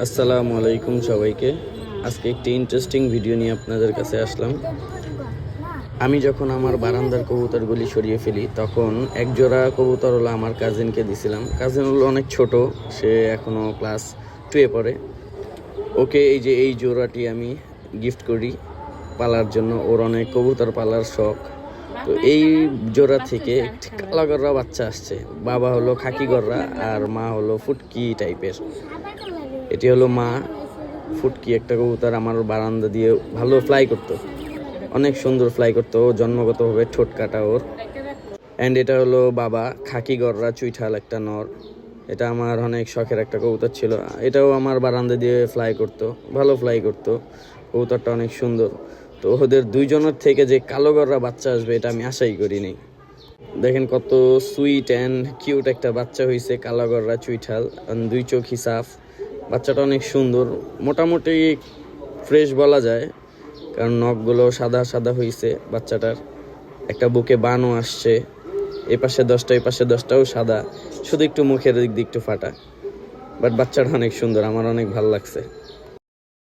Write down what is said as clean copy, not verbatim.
আসসালামু আলাইকুম সবাইকে। আজকে একটি ইন্টারেস্টিং ভিডিও নিয়ে আপনাদের কাছে আসলাম। আমি যখন আমার বারান্দার কবুতরগুলি সরিয়ে ফেলি তখন এক জোড়া কবুতর হলো আমার কাজিনকে দিছিলাম। কাজিন হলো অনেক ছোট, সে এখনও ক্লাস 2-এ পড়ে। ওকে এই জোড়াটি আমি গিফট করি পালার জন্য। ওর অনেক কবুতর পালার শখ। তো এই জোড়া থেকে একটি কালা গররা বাচ্চা আসছে। বাবা হলো খাকি গররা আর মা হলো ফুটকি টাইপের। এটি হলো মা। ফুটকি একটা কবুতর আমার বারান্দা দিয়ে ভালো ফ্লাই করতো, অনেক সুন্দর ফ্লাই করতো। জন্মগতভাবে ঠোঁট কাটা ওর। অ্যান্ড এটা হলো বাবা খাকি গররা চুইঠাল একটা নর। এটা আমার অনেক শখের একটা কবুতর ছিল। এটাও আমার বারান্দা দিয়ে ফ্লাই করতো, ভালো ফ্লাই করতো। কবুতরটা অনেক সুন্দর। তো ওদের দুইজনের থেকে যে কালো গররা বাচ্চা আসবে এটা আমি আশাই করিনি। দেখেন কত সুইট অ্যান্ড কিউট একটা বাচ্চা হয়েছে, কালো গররা চুইঠাল, দুই চোখ হিসাব। বাচ্চাটা অনেক সুন্দর, মোটামুটি ফ্রেশ বলা যায়, কারণ নখগুলো সাদা সাদা হয়েছে বাচ্চাটার। একটা বুকে বানও আসছে, এ পাশে 10টা এ পাশে 10টাও সাদা, শুধু একটু মুখের দিক দিয়ে একটু ফাটা। বাট বাচ্চাটা অনেক সুন্দর, আমার অনেক ভালো লাগছে।